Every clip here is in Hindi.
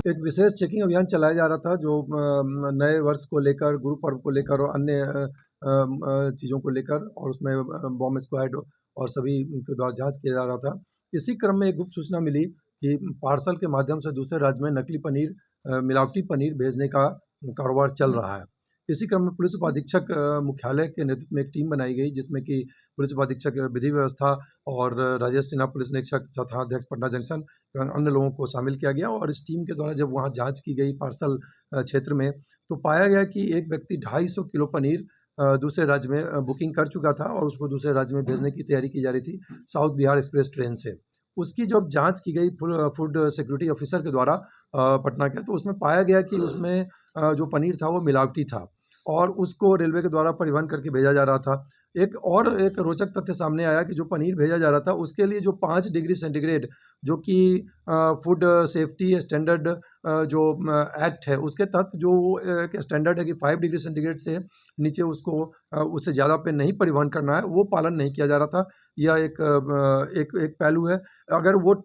एक विशेष चेकिंग अभियान चलाया जा रहा था जो नए वर्ष को लेकर, गुरु पर्व को लेकर और अन्य चीज़ों को लेकर, और उसमें बॉम्ब स्क्वाड और सभी के द्वारा जांच किया जा रहा था। इसी क्रम में एक गुप्त सूचना मिली कि पार्सल के माध्यम से दूसरे राज्य में नकली पनीर, मिलावटी पनीर भेजने का कारोबार चल रहा है। इसी क्रम में पुलिस उपाधीक्षक मुख्यालय के नेतृत्व में एक टीम बनाई गई, जिसमें कि पुलिस उपाधीक्षक विधि व्यवस्था और राजेश सिन्हा पुलिस निरीक्षक तथा अध्यक्ष पटना जंक्शन एवं अन्य लोगों को शामिल किया गया। और इस टीम के द्वारा जब वहां जांच की गई पार्सल क्षेत्र में, तो पाया गया कि एक व्यक्ति 250 किलो पनीर दूसरे राज्य में बुकिंग कर चुका था और उसको दूसरे राज्य में भेजने की तैयारी की जा रही थी साउथ बिहार एक्सप्रेस ट्रेन से। उसकी जब जांच की गई फूड सिक्योरिटी ऑफिसर के द्वारा पटना के, तो उसमें पाया गया कि उसमें जो पनीर था वो मिलावटी था और उसको रेलवे के द्वारा परिवहन करके भेजा जा रहा था। एक रोचक तथ्य सामने आया कि जो पनीर भेजा जा रहा था उसके लिए जो 5 डिग्री सेंटीग्रेड, जो कि फूड सेफ्टी स्टैंडर्ड जो एक्ट है उसके तहत जो एक स्टैंडर्ड है कि 5 डिग्री सेंटीग्रेड से नीचे उसको उससे ज़्यादा पे नहीं परिवहन करना है, वो पालन नहीं किया जा रहा था। यह एक पहलू है। अगर वो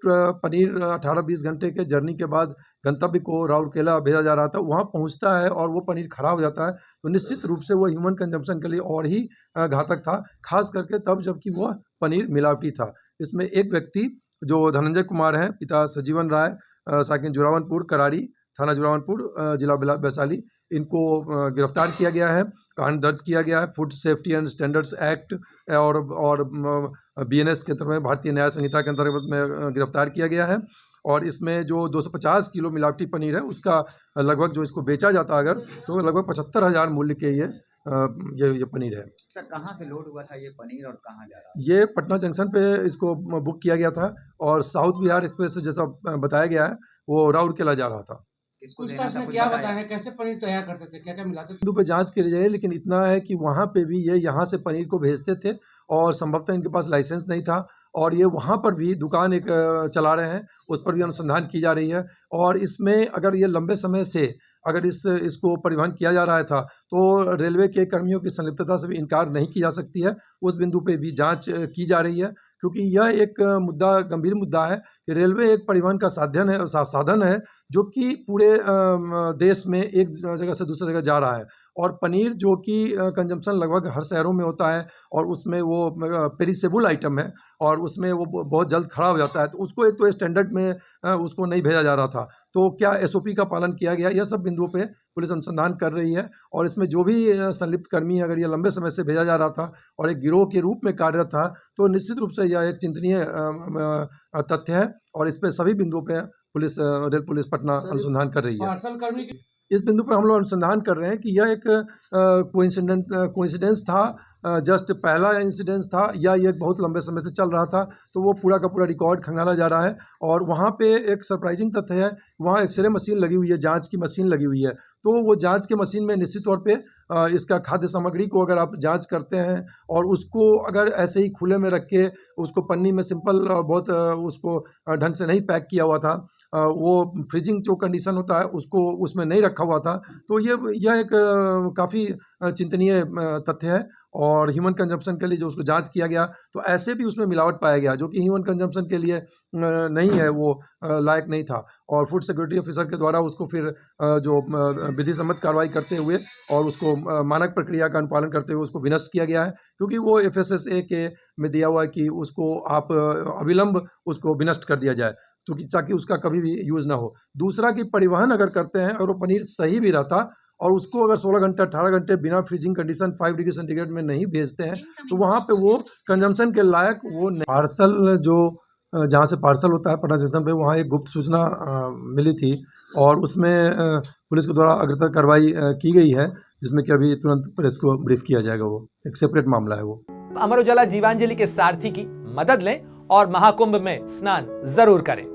पनीर 18-20 घंटे के जर्नी के बाद गंतव्य को राउरकेला भेजा जा रहा था, वहाँ पहुँचता है और वो पनीर खराब हो जाता है, तो निश्चित रूप से वो ह्यूमन कंजम्पशन के लिए और ही घातक था, खास करके तब जबकि वह पनीर मिलावटी था। इसमें एक व्यक्ति जो धनंजय कुमार हैं, पिता सजीवन राय, साकिन जोरावनपुर कराड़ी, थाना जोरावनपुर, जिला वैशाली, इनको गिरफ्तार किया गया है। कांड दर्ज किया गया है food safety and standards act और बीएनएस के अंतर्गत, भारतीय न्याय संहिता के अंतर्गत में गिरफ्तार किया गया है। और इसमें जो 250 किलो मिलावटी पनीर है उसका लगभग, जो इसको बेचा जाता अगर, तो लगभग 75,000 मूल्य के ये पनीर है। सर, कहाँ से लोड हुआ था ये पनीर और कहाँ जा रहा था? ये पटना जंक्शन पे इसको बुक किया गया था और साउथ बिहार एक्सप्रेस से जैसा बताया गया है वो राउरकेला जा रहा था। किसको देना था, क्या बताया, कैसे पनीर तैयार करते थे, क्या क्या मिलाते थे? बिंदु पे जांच की जाए, लेकिन इतना है कि वहाँ पे भी ये यहाँ से पनीर को भेजते थे और संभवतः इनके पास लाइसेंस नहीं था और ये वहाँ पर भी दुकान एक चला रहे हैं, उस पर भी अनुसंधान की जा रही है। और इसमें अगर ये लंबे समय से अगर इसको परिवहन किया जा रहा था तो रेलवे के कर्मियों की संलिप्तता से भी इनकार नहीं की जा सकती है। उस बिंदु पे भी जांच की जा रही है, क्योंकि यह एक गंभीर मुद्दा है कि रेलवे एक परिवहन का साधन है जो कि पूरे देश में एक जगह से दूसरी जगह जा रहा है। और पनीर जो कि कंजम्पशन लगभग हर शहरों में होता है और उसमें वो पेरिसेबल आइटम है और उसमें वो बहुत जल्द खराब हो जाता है, तो उसको एक तो स्टैंडर्ड में उसको नहीं भेजा जा रहा था। तो क्या एसओपी का पालन किया गया, यह सब बिंदुओं पे पुलिस अनुसंधान कर रही है। और इसमें जो भी संलिप्त कर्मी अगर ये लंबे समय से भेजा जा रहा था और एक गिरोह के रूप में कार्यरत था, तो निश्चित रूप से यह एक चिंतनीय तथ्य है और इस पे सभी बिंदुओं पे रेल पुलिस पटना अनुसंधान कर रही है। पार्सल कर्मी इस बिंदु पर हम लोग अनुसंधान कर रहे हैं कि यह एक कोइंसिडेंस था, जस्ट पहला इंसिडेंस था, या ये बहुत लंबे समय से चल रहा था, तो वो पूरा का पूरा रिकॉर्ड खंगाला जा रहा है। और वहाँ पे एक सरप्राइजिंग तथ्य है, वहाँ एक्सरे मशीन लगी हुई है, जांच की मशीन लगी हुई है। तो वो जांच की मशीन में निश्चित तौर पे इसका खाद्य सामग्री को अगर आप जांच करते हैं और उसको अगर ऐसे ही खुले में रख के उसको पन्नी में सिंपल बहुत उसको ढंग से नहीं पैक किया हुआ था, वो फ्रीजिंग जो कंडीशन होता है उसको उसमें नहीं रखा हुआ था, तो यह एक काफ़ी चिंतनीय तथ्य है। और ह्यूमन कंजम्पशन के लिए जो उसको जांच किया गया, तो ऐसे भी उसमें मिलावट पाया गया जो कि ह्यूमन कंजम्पशन के लिए नहीं है, वो लायक नहीं था। और फूड सिक्योरिटी ऑफिसर के द्वारा उसको फिर जो विधि सम्मत कार्रवाई करते हुए और उसको मानक प्रक्रिया का अनुपालन करते हुए उसको विनष्ट किया गया है, क्योंकि वो FSSA के में दिया हुआ है कि उसको आप अविलंब उसको विनष्ट कर दिया जाए, तो ताकि उसका कभी भी यूज़ ना हो। दूसरा कि परिवहन अगर करते हैं और वो पनीर सही भी रहता और उसको अगर 16 घंटे 18 घंटे बिना फ्रीजिंग कंडीशन 5 डिग्री सेंटीग्रेड में नहीं भेजते हैं, तो वहाँ पे वो कंजम्पशन के लायक वो नहीं। पार्सल जो जहाँ से पार्सल होता है पटना जंक्शन पे, वहाँ एक गुप्त सूचना मिली थी और उसमें पुलिस के द्वारा अग्रतर कार्रवाई की गई है, जिसमें कि अभी तुरंत प्रेस को ब्रीफ किया जाएगा। वो एक सेपरेट मामला है। वो अमर उजाला जीवांजलि के सारथी की मदद लें और महाकुंभ में स्नान जरूर करें।